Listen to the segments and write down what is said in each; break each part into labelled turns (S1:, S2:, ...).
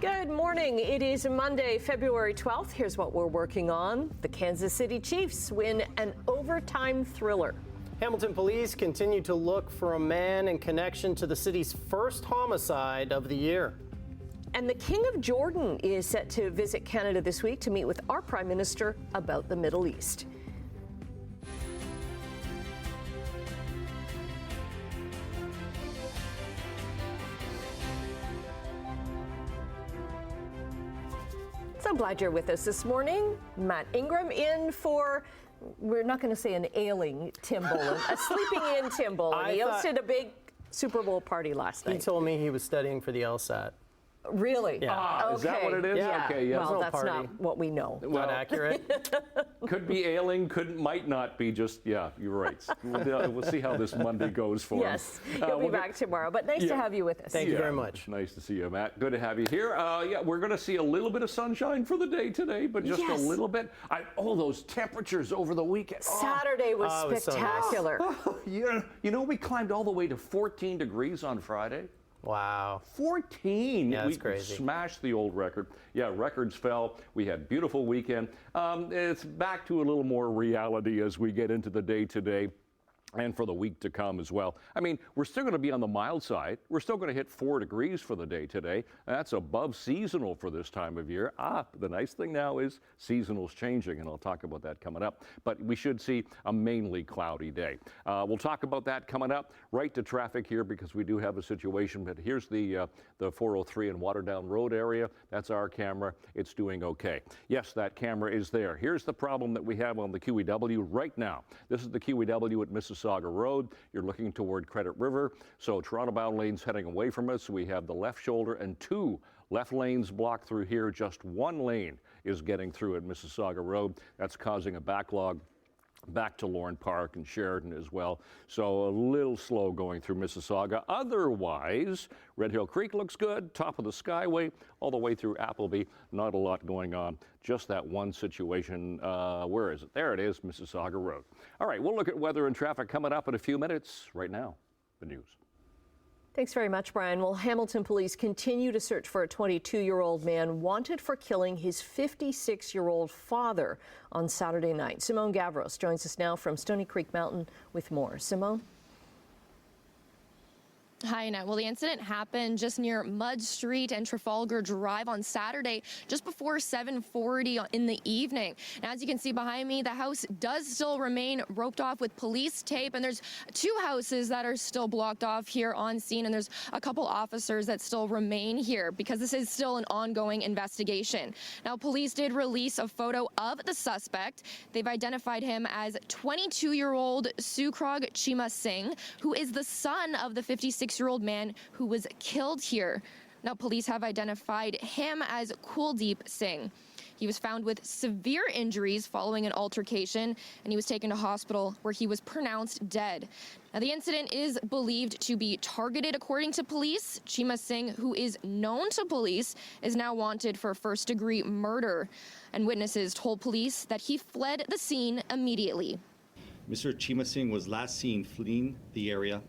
S1: Good morning. It is Monday, February 12th. Here's what we're working on. The Kansas City Chiefs win an overtime thriller.
S2: Hamilton police continue to look for a man in connection to the city's first homicide of the year.
S1: And the King of Jordan is set to visit Canada this week to meet with our Prime Minister about the Middle East. So glad you're with us this morning. Matt Ingram in for, we're not going to say an ailing Tim Boland, a sleeping in Tim Boland. He hosted a big Super Bowl party last night.
S2: He told me he was studying for the LSAT.
S1: Really?
S2: Yeah.
S1: Okay.
S3: Is that what it is?
S1: Yeah.
S3: Okay, yes.
S1: Well, that's not what we know.
S2: Not accurate.
S3: Could be ailing, might not be. Just, yeah, you're right. We'll see how this Monday goes for him.
S1: Yes, he'll be back tomorrow. But nice to have you with us.
S2: Thank you very much.
S3: Nice to see you, Matt. Good to have you here. We're going to see a little bit of sunshine for the day today, but just a little bit. Those temperatures over the weekend.
S1: Saturday was spectacular.
S3: You know, we climbed all the way to 14 degrees on Friday.
S2: Wow.
S3: 14.
S2: Yeah, that's
S3: we
S2: crazy.
S3: Smashed the old record. Yeah, records fell. We had a beautiful weekend. It's back to a little more reality as we get into the day today and for the week to come as well. I mean, we're still going to be on the mild side. We're still going to hit 4 degrees for the day today. That's above seasonal for this time of year. The nice thing now is seasonal's changing, and I'll talk about that coming up. But we should see a mainly cloudy day. We'll talk about that coming up. Right to traffic here because we do have a situation. But here's the 403 and Waterdown Road area. That's our camera. It's doing okay. Yes, that camera is there. Here's the problem that we have on the QEW right now. This is the QEW at Mississauga Road. You're looking toward Credit River. So Toronto-bound lanes heading away from us. We have the left shoulder and 2 left lanes blocked through here. Just 1 lane is getting through at Mississauga Road. That's causing a backlog back to Lorne Park and Sheridan as well. So a little slow going through Mississauga. Otherwise, Red Hill Creek looks good, top of the Skyway, all the way through Appleby. Not a lot going on. Just that one situation. Where is it? There it is, Mississauga Road. All right, we'll look at weather and traffic coming up in a few minutes. Right now, the news.
S1: Thanks very much, Brian. Well, Hamilton police continue to search for a 22-year-old man wanted for killing his 56-year-old father on Saturday night. Simone Gavros joins us now from Stoney Creek Mountain with more. Simone?
S4: Hi, Annette. Well, the incident happened just near Mud Street and Trafalgar Drive on Saturday, just before 7:40 in the evening. Now, as you can see behind me, the house does still remain roped off with police tape, and there's 2 houses that are still blocked off here on scene, and there's a couple officers that still remain here because this is still an ongoing investigation. Now, police did release a photo of the suspect. They've identified him as 22-year-old Sukrog Chima Singh, who is the son of the 56-year-old man who was killed here. Now, police have identified him as Kuldeep Singh. He was found with severe injuries following an altercation, and he was taken to hospital where he was pronounced dead. Now, the incident is believed to be targeted, according to police. Chima Singh, who is known to police, is now wanted for first-degree murder, and witnesses told police that he fled the scene immediately.
S5: Mr. Chima Singh was last seen fleeing the area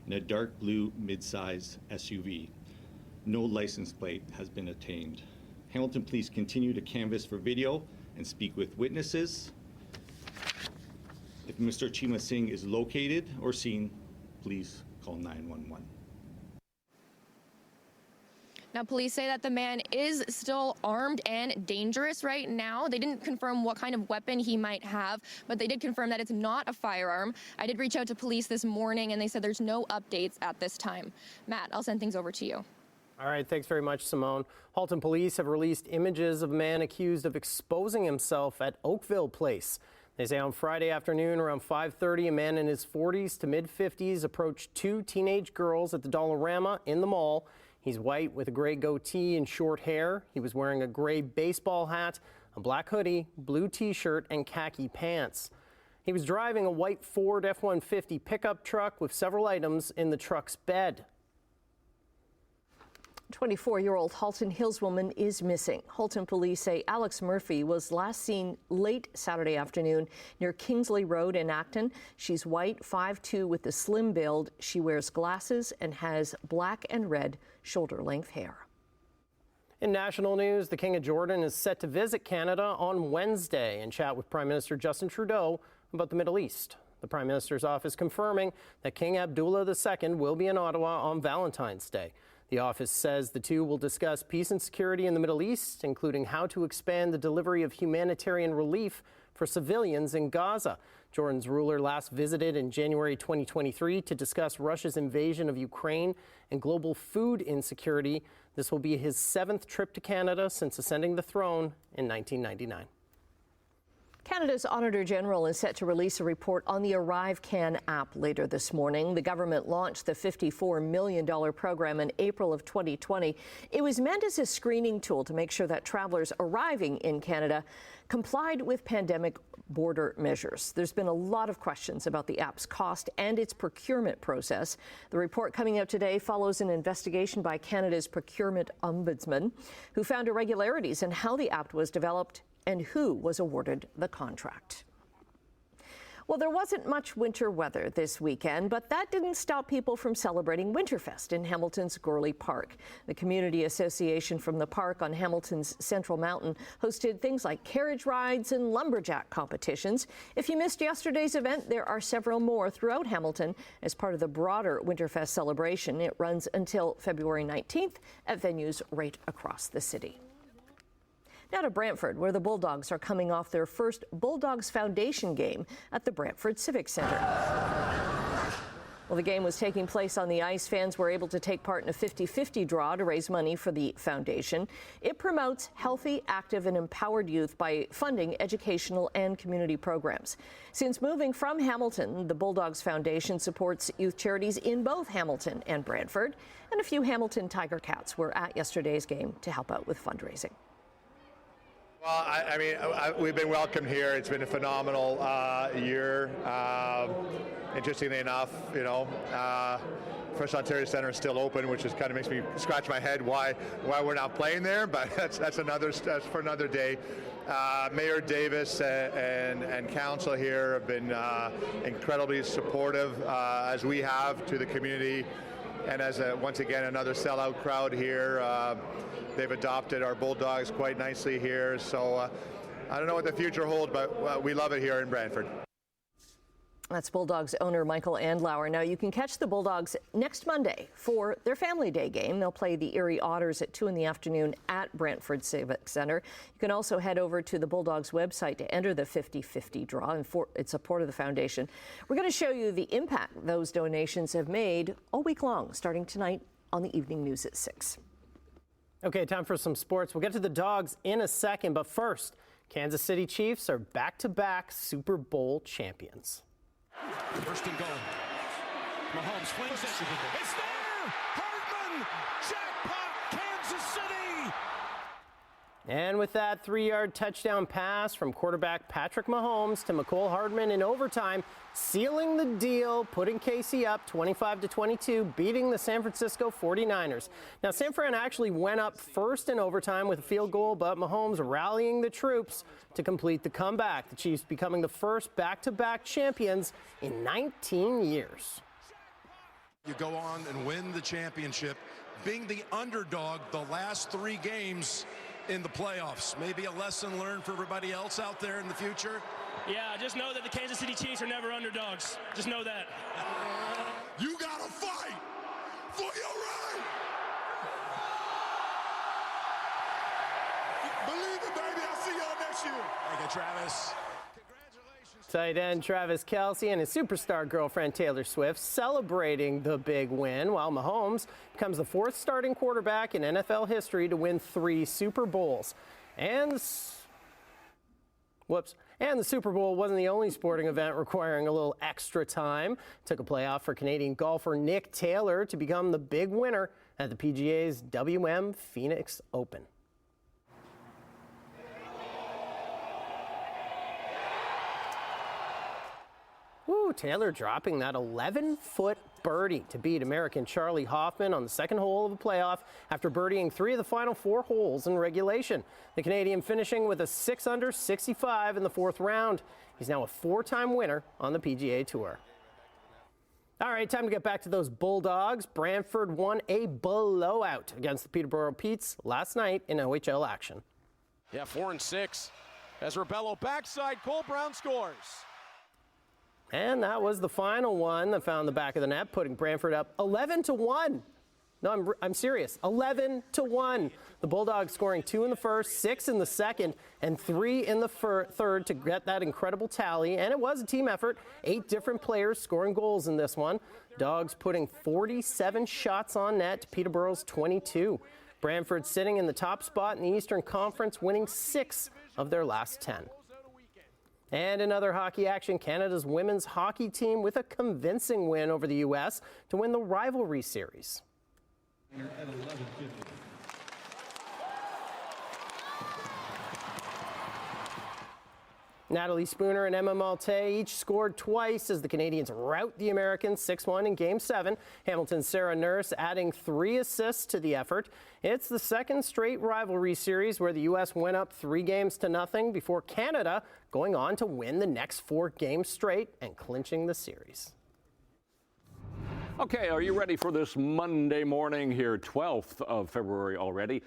S5: in a dark blue mid-size SUV. No license plate has been obtained. Hamilton police continue to canvass for video and speak with witnesses. If Mr. Chima Singh is located or seen, please call 911.
S4: Now, police say that the man is still armed and dangerous right now. They didn't confirm what kind of weapon he might have, but they did confirm that it's not a firearm. I did reach out to police this morning, and they said there's no updates at this time. Matt, I'll send things over to you.
S2: All right, thanks very much, Simone. Halton police have released images of a man accused of exposing himself at Oakville Place. They say on Friday afternoon around 5:30, a man in his 40s to mid-50s approached 2 teenage girls at the Dollarama in the mall. He's white with a gray goatee and short hair. He was wearing a gray baseball hat, a black hoodie, blue T-shirt, and khaki pants. He was driving a white Ford F-150 pickup truck with several items in the truck's bed.
S1: 24-year-old Halton Hills woman is missing. Halton police say Alex Murphy was last seen late Saturday afternoon near Kingsley Road in Acton. She's white, 5'2", with a slim build. She wears glasses and has black and red shoulder-length hair.
S2: In national news, the King of Jordan is set to visit Canada on Wednesday and chat with Prime Minister Justin Trudeau about the Middle East. The Prime Minister's office confirming that King Abdullah II will be in Ottawa on Valentine's Day. The office says the two will discuss peace and security in the Middle East, including how to expand the delivery of humanitarian relief for civilians in Gaza. Jordan's ruler last visited in January 2023 to discuss Russia's invasion of Ukraine and global food insecurity. This will be his 7th trip to Canada since ascending the throne in 1999.
S1: Canada's Auditor General is set to release a report on the ArriveCan app later this morning. The government launched the $54 million program in April of 2020. It was meant as a screening tool to make sure that travelers arriving in Canada complied with pandemic border measures. There's been a lot of questions about the app's cost and its procurement process. The report coming out today follows an investigation by Canada's Procurement Ombudsman, who found irregularities in how the app was developed and who was awarded the contract. Well, there wasn't much winter weather this weekend, but that didn't stop people from celebrating Winterfest in Hamilton's Gorley Park. The community association from the park on Hamilton's Central Mountain hosted things like carriage rides and lumberjack competitions. If you missed yesterday's event, there are several more throughout Hamilton as part of the broader Winterfest celebration. It runs until February 19th at venues right across the city. Now to Brantford, where the Bulldogs are coming off their first Bulldogs Foundation game at the Brantford Civic Centre. Well, the game was taking place on the ice. Fans were able to take part in a 50-50 draw to raise money for the foundation. It promotes healthy, active, and empowered youth by funding educational and community programs. Since moving from Hamilton, the Bulldogs Foundation supports youth charities in both Hamilton and Brantford, and a few Hamilton Tiger Cats were at yesterday's game to help out with fundraising.
S6: Well, we've been welcomed here. It's been a phenomenal year. Interestingly enough, First Ontario Centre is still open, which just kind of makes me scratch my head why we're not playing there. But that's for another day. Mayor Davis and council here have been incredibly supportive, as we have, to the community. And as once again another sellout crowd here. They've adopted our Bulldogs quite nicely here. So I don't know what the future holds, but we love it here in Brantford.
S1: That's Bulldogs owner Michael Andlauer. Now, you can catch the Bulldogs next Monday for their Family Day game. They'll play the Erie Otters at 2 in the afternoon at Brantford Civic Centre. You can also head over to the Bulldogs website to enter the 50-50 draw in support of the foundation. We're going to show you the impact those donations have made all week long, starting tonight on the evening news at 6.
S2: Okay, time for some sports. We'll get to the Dogs in a second, but first, Kansas City Chiefs are back-to-back Super Bowl champions.
S7: First and goal. Mahomes flings it. It's there! Hartman! Jackpot! Kansas City!
S2: And with that 3-yard touchdown pass from quarterback Patrick Mahomes to McCole Hardman in overtime, sealing the deal, putting KC up 25-22, beating the San Francisco 49ers. Now, San Fran actually went up first in overtime with a field goal, but Mahomes rallying the troops to complete the comeback. The Chiefs becoming the first back-to-back champions in 19 years.
S7: You go on and win the championship, being the underdog the last 3 games in the playoffs. Maybe a lesson learned for everybody else out there in the future.
S8: Yeah, just know that the Kansas City Chiefs are never underdogs. Just know that.
S7: You gotta fight for your right. Believe it, baby. I'll see y'all next year. Thank you, Travis.
S2: Tight end Travis Kelce and his superstar girlfriend Taylor Swift celebrating the big win, while Mahomes becomes the 4th starting quarterback in NFL history to win 3 Super Bowls. And the Super Bowl wasn't the only sporting event requiring a little extra time. It took a playoff for Canadian golfer Nick Taylor to become the big winner at the PGA's WM Phoenix Open. Woo, Taylor dropping that 11-foot birdie to beat American Charlie Hoffman on the second hole of a playoff after birdieing 3 of the final 4 holes in regulation. The Canadian finishing with a 6-under 65 in the 4th round. He's now a 4-time winner on the PGA Tour. All right, time to get back to those Bulldogs. Brantford won a blowout against the Peterborough Petes last night in OHL action.
S9: Yeah, 4-6. As Rebello backside, Cole Brown scores.
S2: And that was the final one that found the back of the net, putting Brantford up 11-1. No, I'm serious. 11-1. The Bulldogs scoring 2 in the first, 6 in the second, and 3 in the third to get that incredible tally. And it was a team effort. 8 different players scoring goals in this one. Dogs putting 47 shots on net to Peterborough's 22. Brantford sitting in the top spot in the Eastern Conference, winning 6 of their last 10. And in other hockey action, Canada's women's hockey team with a convincing win over the U.S. to win the rivalry series. Natalie Spooner and Emma Malte each scored twice as the Canadians rout the Americans 6-1 in Game 7. Hamilton's Sarah Nurse adding 3 assists to the effort. It's the second straight rivalry series where the U.S. went up 3-0 before Canada going on to win the next 4 games straight and clinching the series.
S3: Okay, are you ready for this Monday morning here, 12th of February already?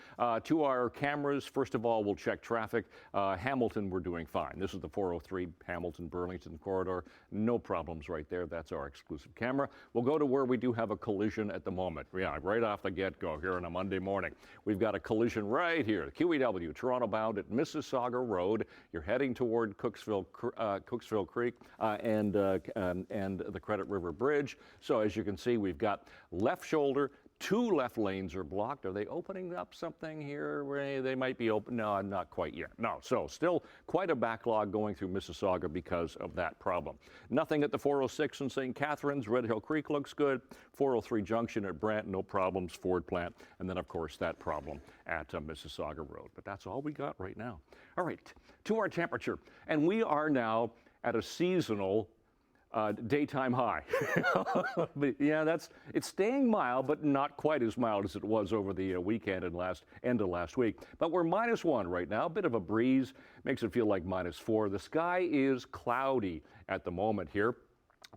S3: To our cameras, first of all, we'll check traffic. Hamilton, we're doing fine. This is the 403 Hamilton-Burlington corridor. No problems right there. That's our exclusive camera. We'll go to where we do have a collision at the moment. Yeah, right off the get-go here on a Monday morning. We've got a collision right here. QEW, Toronto bound at Mississauga Road. You're heading toward Cooksville Creek and the Credit River Bridge. So as you can see, we've got left shoulder, 2 left lanes are blocked. Are they opening up something here? They might be open. No, not quite yet. No, so still quite a backlog going through Mississauga because of that problem. Nothing at the 406 in St. Catharines. Red Hill Creek looks good. 403 Junction at Brant, no problems. Ford Plant. And then, of course, that problem at Mississauga Road. But that's all we got right now. All right, to our temperature. And we are now at a seasonal daytime high. But yeah, it's staying mild, but not quite as mild as it was over the weekend and end of last week. But we're -1 right now. A bit of a breeze makes it feel like -4. The sky is cloudy at the moment here.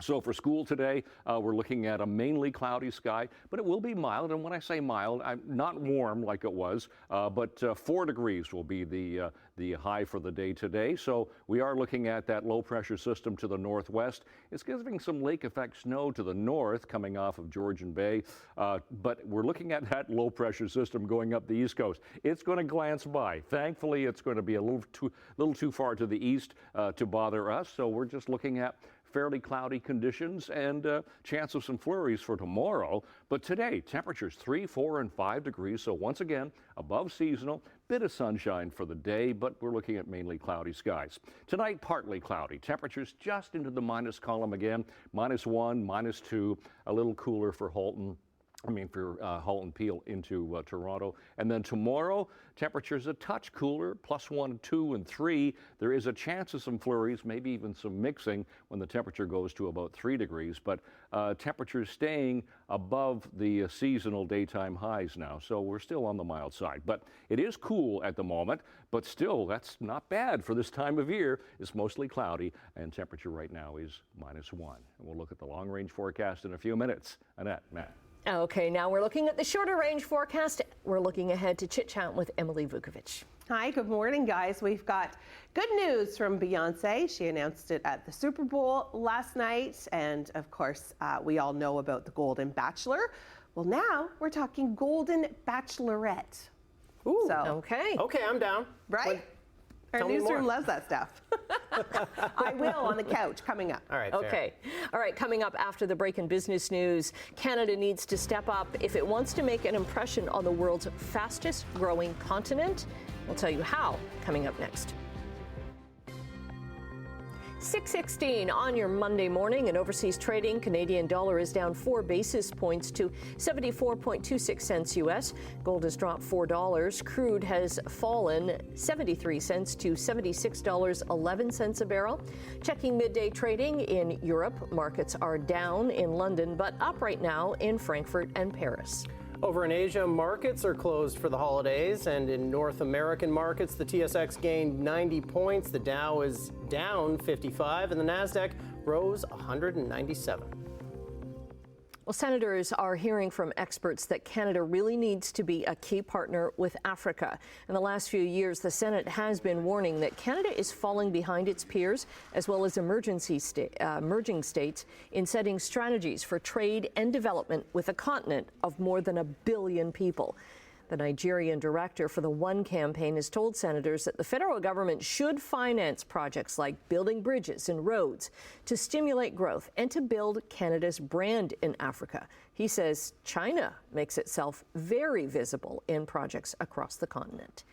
S3: So for school today, we're looking at a mainly cloudy sky, but it will be mild. And when I say mild, not warm like it was, but 4 degrees will be the high for the day today. So we are looking at that low pressure system to the northwest. It's giving some lake effect snow to the north coming off of Georgian Bay, but we're looking at that low pressure system going up the east coast. It's going to glance by. Thankfully, it's going to be a little too far to the east to bother us. So we're just looking at fairly cloudy conditions and chance of some flurries for tomorrow. But today, temperatures 3, 4, and 5 degrees. So once again, above seasonal, bit of sunshine for the day, but we're looking at mainly cloudy skies. Tonight, partly cloudy. Temperatures just into the minus column again, -1, -2, a little cooler for Halton Peel into Toronto. And then tomorrow, temperatures a touch cooler, +1, 2, and 3. There is a chance of some flurries, maybe even some mixing when the temperature goes to about 3 degrees. But temperatures staying above the seasonal daytime highs now. So we're still on the mild side. But it is cool at the moment, but still, that's not bad for this time of year. It's mostly cloudy, and temperature right now is -1. And we'll look at the long-range forecast in a few minutes. Annette, Matt.
S1: Okay, now we're looking at the shorter range forecast. We're looking ahead to Chit Chat with Emily Vukovic.
S10: Hi, good morning, guys. We've got good news from Beyonce. She announced it at the Super Bowl last night. And of course, we all know about the Golden Bachelor. Well, now we're talking Golden Bachelorette.
S2: Ooh,
S10: so,
S2: okay, I'm down.
S10: Right? Our newsroom loves that stuff. I will on the couch coming up.
S2: All right.
S1: Okay. All right. Coming up after the break in business news, Canada needs to step up if it wants to make an impression on the world's fastest growing continent. We'll tell you how coming up next. 6:16 on your Monday morning. In overseas trading, Canadian dollar is down 4 basis points to 74.26 cents U.S. Gold has dropped $4. Crude has fallen 73 cents to $76.11 a barrel. Checking midday trading in Europe, markets are down in London, but up right now in Frankfurt and Paris.
S2: Over in Asia, markets are closed for the holidays, and in North American markets, the TSX gained 90 points, the Dow is down 55, and the Nasdaq rose 197.
S1: Well, senators are hearing from experts that Canada really needs to be a key partner with Africa. In the last few years, the Senate has been warning that Canada is falling behind its peers, as well as emerging states, in setting strategies for trade and development with a continent of more than 1 billion people. The Nigerian director for the One campaign has told senators that the federal government should finance projects like building bridges and roads to stimulate growth and to build Canada's brand in Africa. He says China makes itself very visible in projects across the continent.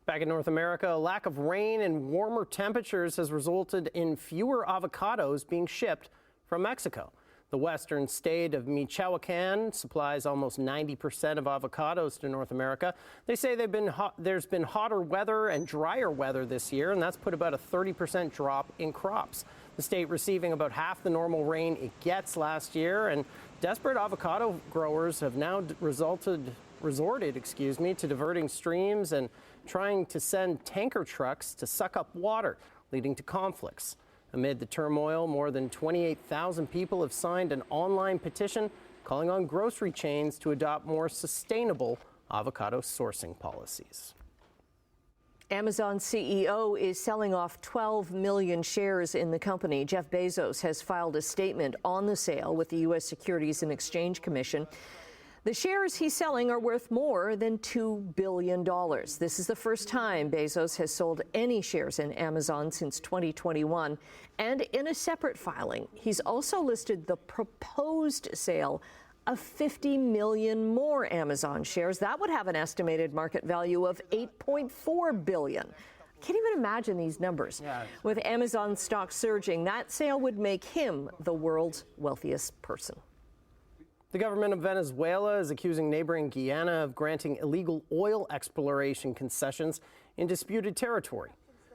S2: Back in North America, a lack of rain and warmer temperatures has resulted in fewer avocados being shipped from Mexico. The western state of Michoacan supplies almost 90% of avocados to North America. They say there's been hotter weather and drier weather this year, and that's put about a 30% drop in crops. The state receiving about half the normal rain it gets last year, and desperate avocado growers have now resorted to diverting streams and trying to send tanker trucks to suck up water, leading to conflicts. Amid the turmoil, more than 28,000 people have signed an online petition calling on grocery chains to adopt more sustainable avocado sourcing policies.
S1: Amazon CEO is selling off 12 million shares in the company. Jeff Bezos has filed a statement on the sale with the U.S. Securities and Exchange Commission. The shares he's selling are worth more than $2 billion. This is the first time Bezos has sold any shares in Amazon since 2021. And in a separate filing, he's also listed the proposed sale of 50 million more Amazon shares. That would have an estimated market value of $8.4 billion. I can't even imagine these numbers. Yeah. With Amazon stock surging, that sale would make him the world's wealthiest person.
S2: The government of Venezuela is accusing neighboring Guyana of granting illegal oil exploration concessions in disputed territory.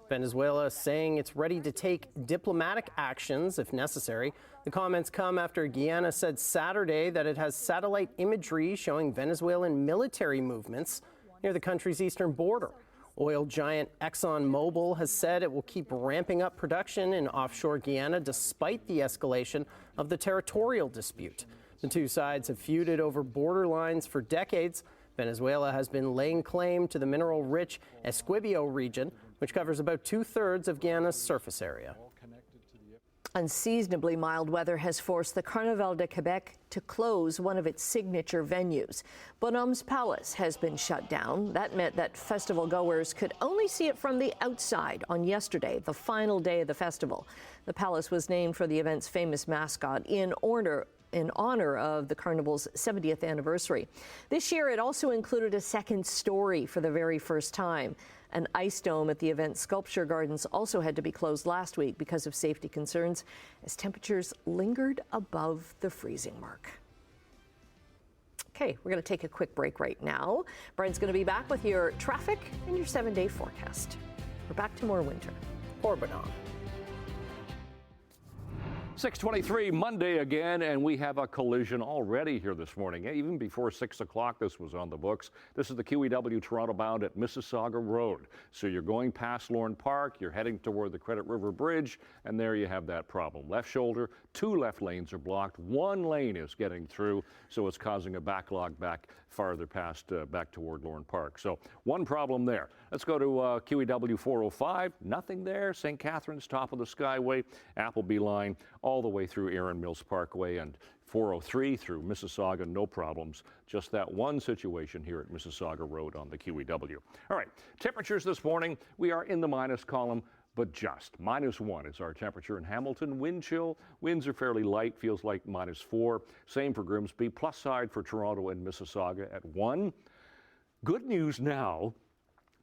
S2: Venezuela is saying it's ready to take diplomatic actions if necessary. The comments come after Guyana said Saturday that it has satellite imagery showing Venezuelan military movements near the country's eastern border. Oil giant ExxonMobil has said it will keep ramping up production in offshore Guyana despite the escalation of the territorial dispute. The two sides have feuded over border lines for decades. Venezuela has been laying claim to the mineral-rich Essequibo region, which covers about 2/3 of Guyana's surface area.
S1: Unseasonably mild weather has forced the Carnaval de Quebec to close one of its signature venues. Bonhomme's Palace has been shut down. That meant that festival goers could only see it from the outside on yesterday, the final day of the festival. The palace was named for the event's famous mascot in honor of the carnival's 70th anniversary. This year, it also included a second story for the very first time. An ice dome at the event's sculpture gardens also had to be closed last week because of safety concerns as temperatures lingered above the freezing mark. Okay, we're going to take a quick break right now. Brian's going to be back with your traffic and your 7-day forecast. We're back to more winter.
S2: Or Bonhomme.
S3: 6:23 Monday again, and we have a collision already here this morning. Even before 6 o'clock, this was on the books. This is the QEW Toronto bound at Mississauga Road. So you're going past Lorne Park, you're heading toward the Credit River Bridge, and there you have that problem. Left shoulder, 2 left lanes are blocked. 1 lane is getting through, so it's causing a backlog back farther past, back toward Lorne Park. So one problem there. Let's go to QEW 405. Nothing there. St. Catharines, top of the Skyway, Appleby line, all the way through Erin Mills Parkway, and 403 through Mississauga, no problems. Just that one situation here at Mississauga Road on the QEW. All right, temperatures this morning, we are in the minus column, but just. -1 is our temperature in Hamilton. Wind chill, winds are fairly light, feels like -4. Same for Grimsby, plus side for Toronto and Mississauga at 1. Good news now.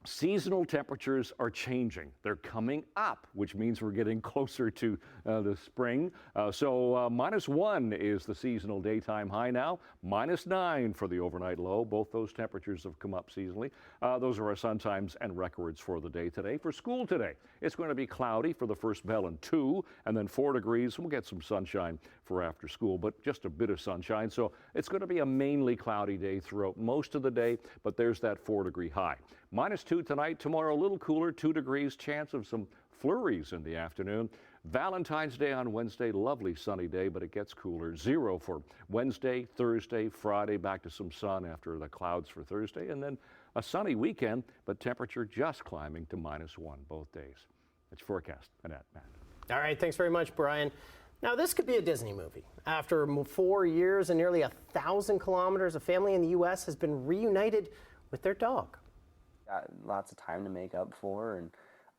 S3: Seasonal temperatures are changing. They're coming up, which means we're getting closer to the spring. So -1 is the seasonal daytime high now. -9 for the overnight low. Both those temperatures have come up seasonally. Those are our sun times and records for the day today. For school today, it's going to be cloudy for the first bell and 2, and then 4 degrees. We'll get some sunshine for after school, but just a bit of sunshine. So it's going to be a mainly cloudy day throughout most of the day, but there's that 4-degree high. -2 tonight, tomorrow a little cooler, 2 degrees, chance of some flurries in the afternoon. Valentine's Day on Wednesday, lovely sunny day, but it gets cooler. 0 for Wednesday, Thursday, Friday, back to some sun after the clouds for Thursday, and then a sunny weekend, but temperature just climbing to -1 both days. It's forecast. Annette, Matt.
S2: All right, thanks very much, Brian. Now, this could be a Disney movie. After 4 years and nearly 1,000 kilometers, a family in the U.S. has been reunited with their dog.
S11: Got lots of time to make up for, and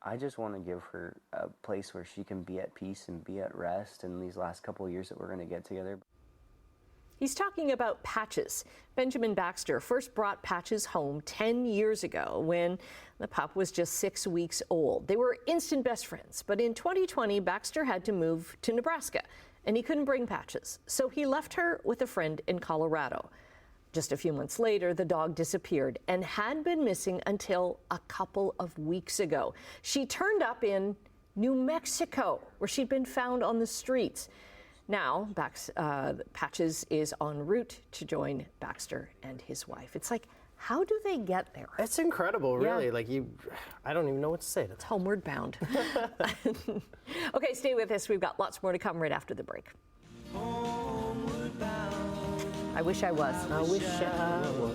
S11: I just want to give her a place where she can be at peace and be at rest in these last couple of years that we're going to get together.
S1: He's talking about Patches. Benjamin Baxter first brought Patches home 10 years ago when the pup was just 6 weeks old. They were instant best friends, but in 2020, Baxter had to move to Nebraska, and he couldn't bring Patches, so he left her with a friend in Colorado. Just a few months later, the dog disappeared and had been missing until a couple of weeks ago. She turned up in New Mexico, where she'd been found on the streets. Now, Patches is en route to join Baxter and his wife. It's like, how do they get there?
S2: It's incredible, really.
S1: Yeah.
S2: I don't even know what to say to that.
S1: It's homeward bound. Okay, stay with us. We've got lots more to come right after the break. I wish I was.
S2: I wish I was.